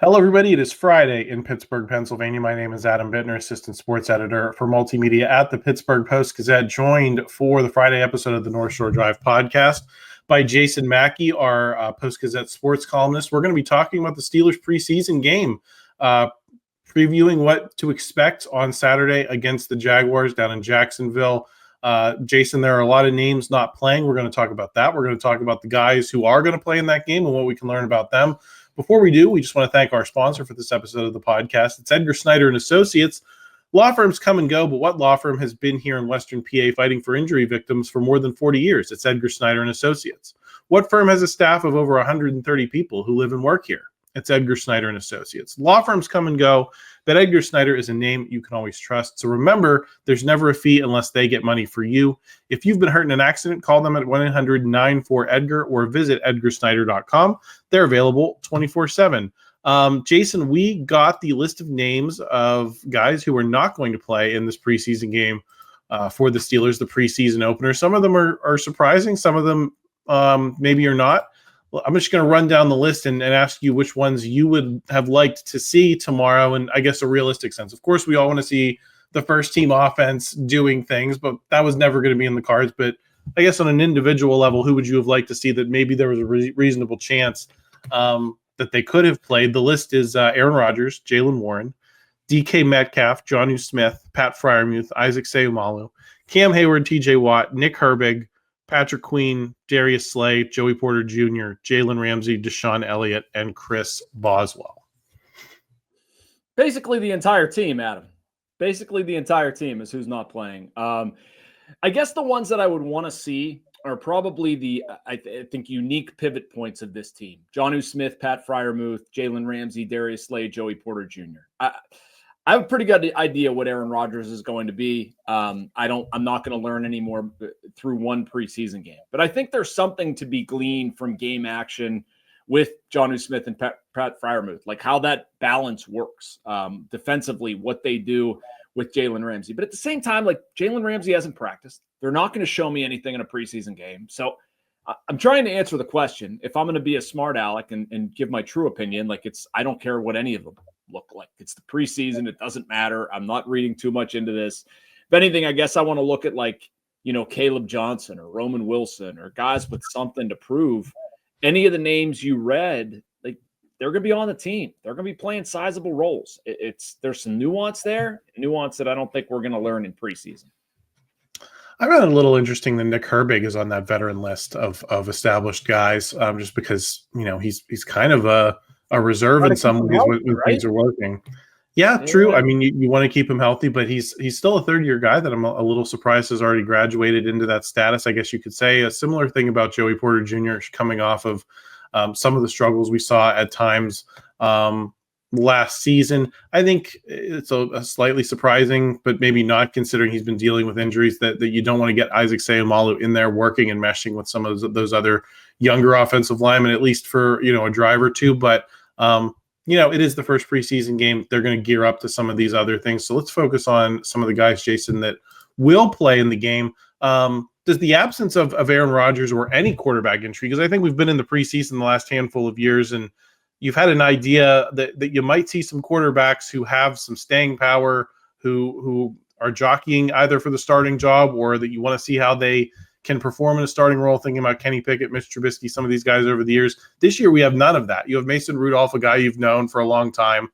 Hello, everybody. It is Friday in Pittsburgh, Pennsylvania. My name is Adam Bittner, assistant sports editor for multimedia at the Pittsburgh Post-Gazette, joined for the Friday episode of the North Shore Drive podcast by Jason Mackey, our Post-Gazette sports columnist. We're going to be talking about the Steelers preseason game, previewing what to expect on Saturday against the Jaguars down in Jacksonville. Jason, there are a lot of names not playing. We're going to talk about that. We're going to talk about the guys who are going to play in that game and what we can learn about them. Before we do, we just want to thank our sponsor for this episode of the podcast. It's Edgar Snyder Associates. Law firms come and go, but what law firm has been here in Western PA fighting for injury victims for more than 40 years? It's Edgar Snyder Associates. What firm has a staff of over 130 people who live and work here? It's Edgar Snyder Associates. Law firms come and go, but Edgar Snyder is a name you can always trust. So remember, there's never a fee unless they get money for you. If you've been hurt in an accident, call them at 1-800-94-EDGAR or visit edgarsnyder.com. They're available 24/7. Jason, we got the list of names of guys who are not going to play in this preseason game for the Steelers, the preseason opener. Some of them are surprising. Some of them maybe are not. Well, I'm just going to run down the list and ask you which ones you would have liked to see tomorrow, and I guess a realistic sense. Of course, we all want to see the first-team offense doing things, but that was never going to be in the cards. But I guess on an individual level, who would you have liked to see that maybe there was a reasonable chance that they could have played? The list is Aaron Rodgers, Jalen Warren, DK Metcalf, Jonnu Smith, Pat Freiermuth, Isaac Seumalo, Cam Heyward, TJ Watt, Nick Herbig, Patrick Queen, Darius Slay, Joey Porter Jr., Jalen Ramsey, Deshaun Elliott, and Chris Boswell. Basically the entire team, Adam. Basically the entire team is who's not playing. I guess the ones that I would want to see are probably the, I think, unique pivot points of this team. Jonnu Smith, Pat Freiermuth, Jalen Ramsey, Darius Slay, Joey Porter Jr. I have a pretty good idea what Aaron Rodgers is going to be. I'm not going to learn any more through one preseason game, but I think there's something to be gleaned from game action with Jonnu Smith and Pat Freiermuth, like how that balance works defensively, what they do with Jalen Ramsey. But at the same time, like Jalen Ramsey hasn't practiced. They're not going to show me anything in a preseason game. So I'm trying to answer the question. If I'm going to be a smart aleck and give my true opinion, like I don't care what any of them look like. It's the preseason. It doesn't matter. I'm not reading too much into this. If anything, I guess I want to look at Kaleb Johnson or Roman Wilson or guys with something to prove. Any of the names you read, like they're going to be on the team. They're going to be playing sizable roles. There's some nuance there, nuance that I don't think we're going to learn in preseason. I found it a little interesting that Nick Herbig is on that veteran list of established guys, just because he's kind of a reserve in some ways when things are working. Yeah, true. I mean, you want to keep him healthy, but he's still a third-year guy that I'm a little surprised has already graduated into that status, I guess you could say. A similar thing about Joey Porter Jr. coming off of some of the struggles we saw at times last season. I think it's a slightly surprising, but maybe not, considering he's been dealing with injuries, that you don't want to get Isaac Seumalo in there working and meshing with some of those other younger offensive linemen, at least for a drive or two. But it is the first preseason game. They're going to gear up to some of these other things. So let's focus on some of the guys, Jason, that will play in the game. Does the absence of Aaron Rodgers or any quarterback injury, because I think we've been in the preseason the last handful of years, and you've had an idea that you might see some quarterbacks who have some staying power, who are jockeying either for the starting job, or that you want to see how they can perform in a starting role, thinking about Kenny Pickett, Mitch Trubisky, some of these guys over the years. This year, we have none of that. You have Mason Rudolph, a guy you've known for a long time.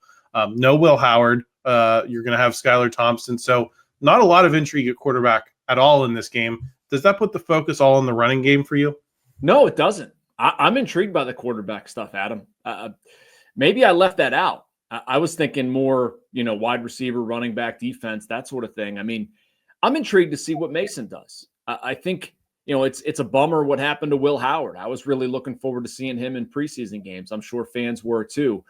No Will Howard. You're going to have Skylar Thompson. So not a lot of intrigue at quarterback at all in this game. Does that put the focus all on the running game for you? No, it doesn't. I'm intrigued by the quarterback stuff, Adam. Maybe I left that out. I was thinking more, wide receiver, running back, defense, that sort of thing. I mean, I'm intrigued to see what Mason does. I think, it's a bummer what happened to Will Howard. I was really looking forward to seeing him in preseason games. I'm sure fans were too.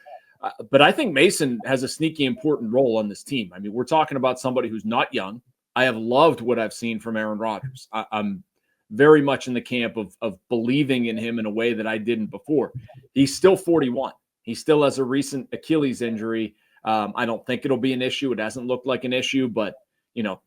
But I think Mason has a sneaky important role on this team. I mean, we're talking about somebody who's not young. I have loved what I've seen from Aaron Rodgers. I'm very much in the camp of believing in him in a way that I didn't before. He's still 41. He still has a recent Achilles injury. I don't think it'll be an issue. It hasn't looked like an issue, but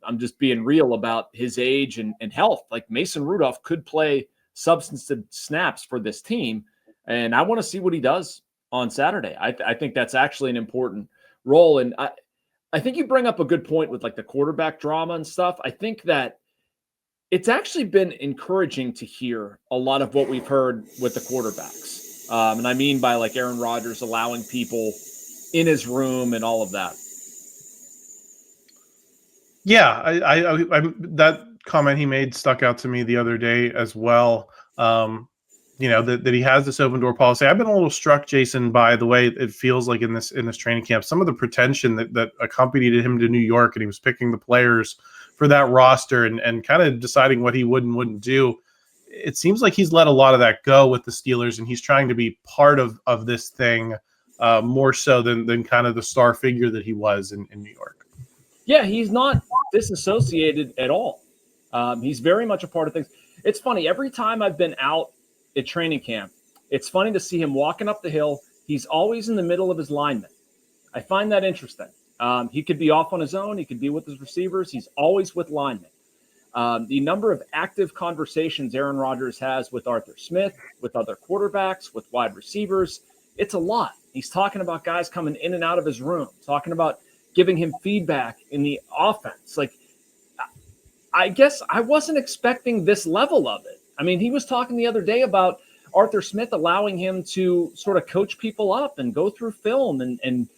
I'm just being real about his age and health. Like Mason Rudolph could play substantive snaps for this team, and I want to see what he does. on Saturday. I think that's actually an important role. And I think you bring up a good point with like the quarterback drama and stuff. I think that it's actually been encouraging to hear a lot of what we've heard with the quarterbacks. And I mean by like Aaron Rodgers allowing people in his room and all of that. Yeah, I that comment he made stuck out to me the other day as well. That he has this open door policy. I've been a little struck, Jason, by the way it feels like in this training camp, some of the pretension that accompanied him to New York, and he was picking the players for that roster and kind of deciding what he would and wouldn't do. It seems like he's let a lot of that go with the Steelers, and he's trying to be part of this thing more so than kind of the star figure that he was in New York. Yeah, he's not disassociated at all. He's very much a part of things. It's funny, every time I've been out at training camp, it's funny to see him walking up the hill. He's always in the middle of his linemen. I find that interesting. He could be off on his own. He could be with his receivers. He's always with linemen. The number of active conversations Aaron Rodgers has with Arthur Smith, with other quarterbacks, with wide receivers, it's a lot. He's talking about guys coming in and out of his room, talking about giving him feedback in the offense. Like, I guess I wasn't expecting this level of it. I mean, he was talking the other day about Arthur Smith allowing him to sort of coach people up and go through film and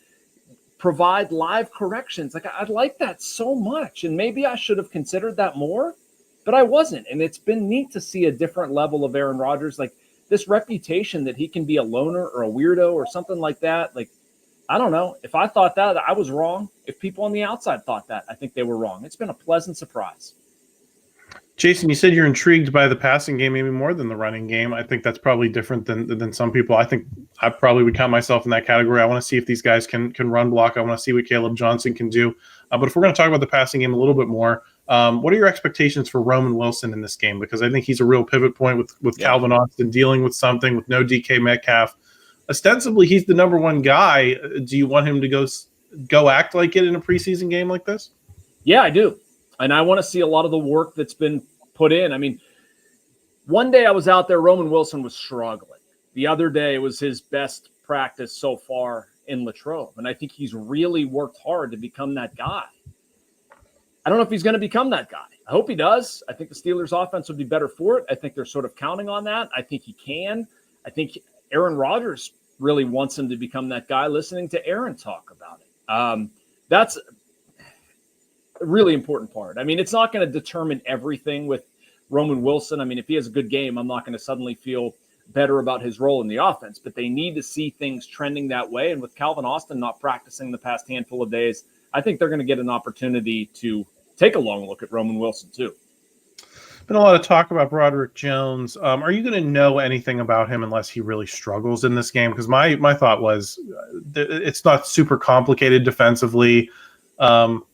provide live corrections. Like, I like that so much. And maybe I should have considered that more, but I wasn't. And it's been neat to see a different level of Aaron Rodgers, like this reputation that he can be a loner or a weirdo or something like that. Like, I don't know. If I thought that, I was wrong. If people on the outside thought that, I think they were wrong. It's been a pleasant surprise. Jason, you said you're intrigued by the passing game maybe more than the running game. I think that's probably different than some people. I think I probably would count myself in that category. I want to see if these guys can run block. I want to see what Kaleb Johnson can do. But if we're going to talk about the passing game a little bit more, what are your expectations for Roman Wilson in this game? Because I think he's a real pivot point with Calvin Austin dealing with something, with no DK Metcalf. Ostensibly, he's the number one guy. Do you want him to go act like it in a preseason game like this? Yeah, I do. And I want to see a lot of the work that's been put in. I mean, one day I was out there, Roman Wilson was struggling. The other day it was his best practice so far in Latrobe. And I think he's really worked hard to become that guy. I don't know if he's going to become that guy. I hope he does. I think the Steelers offense would be better for it. I think they're sort of counting on that. I think he can. I think Aaron Rodgers really wants him to become that guy, listening to Aaron talk about it. That's a really important part. I mean, it's not going to determine everything with Roman Wilson. I mean, if he has a good game, I'm not going to suddenly feel better about his role in the offense, but they need to see things trending that way. And with Calvin Austin not practicing the past handful of days, I think they're going to get an opportunity to take a long look at Roman Wilson too. Been a lot of talk about Broderick Jones. Are you going to know anything about him unless he really struggles in this game? Because my thought was it's not super complicated defensively.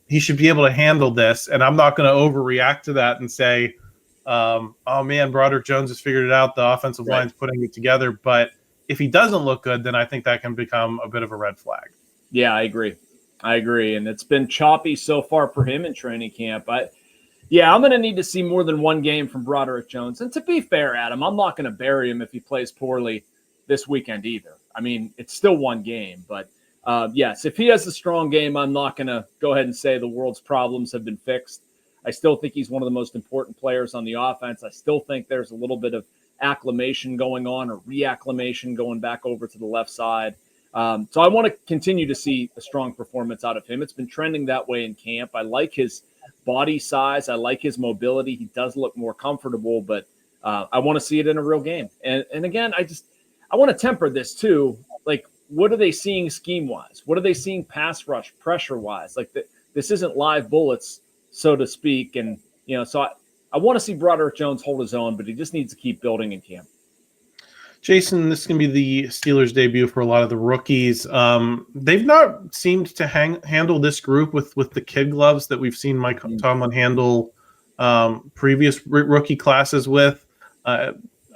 He should be able to handle this, and I'm not going to overreact to that and say, oh, man, Broderick Jones has figured it out. The offensive line's putting it together. But if he doesn't look good, then I think that can become a bit of a red flag. Yeah, I agree. And it's been choppy so far for him in training camp. I'm going to need to see more than one game from Broderick Jones. And to be fair, Adam, I'm not going to bury him if he plays poorly this weekend either. I mean, it's still one game. But, yes, if he has a strong game, I'm not going to go ahead and say the world's problems have been fixed. I still think he's one of the most important players on the offense. I still think there's a little bit of acclimation going on, or reacclimation going back over to the left side. So I want to continue to see a strong performance out of him. It's been trending that way in camp. I like his body size. I like his mobility. He does look more comfortable, but I want to see it in a real game. And again, I want to temper this too. Like, what are they seeing scheme-wise? What are they seeing pass rush, pressure-wise? Like, this isn't live bullets, so to speak. And, so I want to see Broderick Jones hold his own, but he just needs to keep building in camp. Jason, this is going to be the Steelers' debut for a lot of the rookies. They've not seemed to handle this group with the kid gloves that we've seen Mike Tomlin handle previous rookie classes with.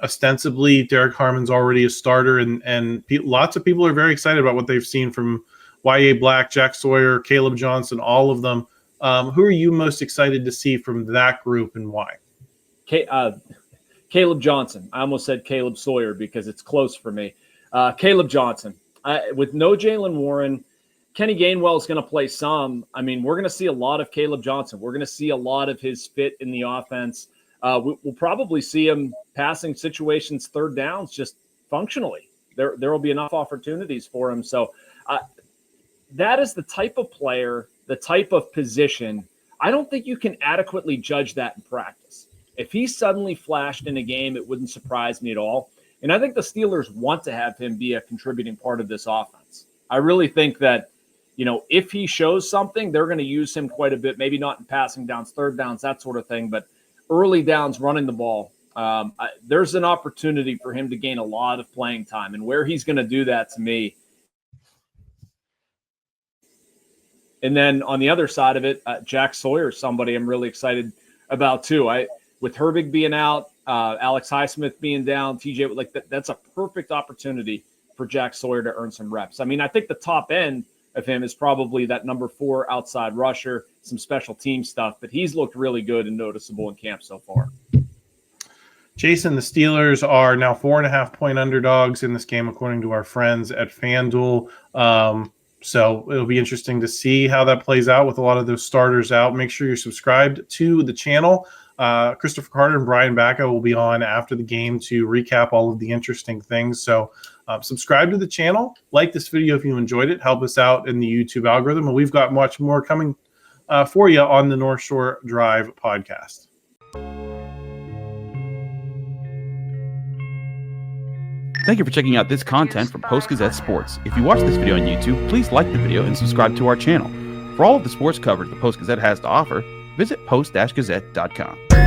Ostensibly, Derek Harmon's already a starter, and lots of people are very excited about what they've seen from Y.A. Black, Jack Sawyer, Kaleb Johnson, all of them. Who are you most excited to see from that group, and why? Kaleb Johnson. I almost said Caleb Sawyer because it's close for me. Kaleb Johnson. With no Jalen Warren, Kenny Gainwell is going to play some. I mean, we're going to see a lot of Kaleb Johnson. We're going to see a lot of his fit in the offense. We'll probably see him passing situations, third downs, just functionally. There will be enough opportunities for him. So that is the type of player, the type of position. I don't think you can adequately judge that in practice. If he suddenly flashed in a game, it wouldn't surprise me at all. And I think the Steelers want to have him be a contributing part of this offense. I really think that, if he shows something, they're going to use him quite a bit, maybe not in passing downs, third downs, that sort of thing, but early downs, running the ball. There's an opportunity for him to gain a lot of playing time, and where he's going to do that, to me. And then on the other side of it, Jack Sawyer is somebody I'm really excited about too. With Herbig being out, Alex Highsmith being down, TJ, that's a perfect opportunity for Jack Sawyer to earn some reps. I mean, I think the top end of him is probably that number 4 outside rusher, some special team stuff, but he's looked really good and noticeable in camp so far. Jason, the Steelers are now 4.5-point underdogs in this game, according to our friends at FanDuel. So it'll be interesting to see how that plays out with a lot of those starters out. Make sure you're subscribed to the channel. Christopher Carter and Brian Bacca will be on after the game to recap all of the interesting things. So subscribe to the channel. Like this video if you enjoyed it. Help us out in the YouTube algorithm. And we've got much more coming for you on the North Shore Drive podcast. Thank you for checking out this content from Post-Gazette Sports. If you watch this video on YouTube, please like the video and subscribe to our channel. For all of the sports coverage the Post-Gazette has to offer, visit post-gazette.com.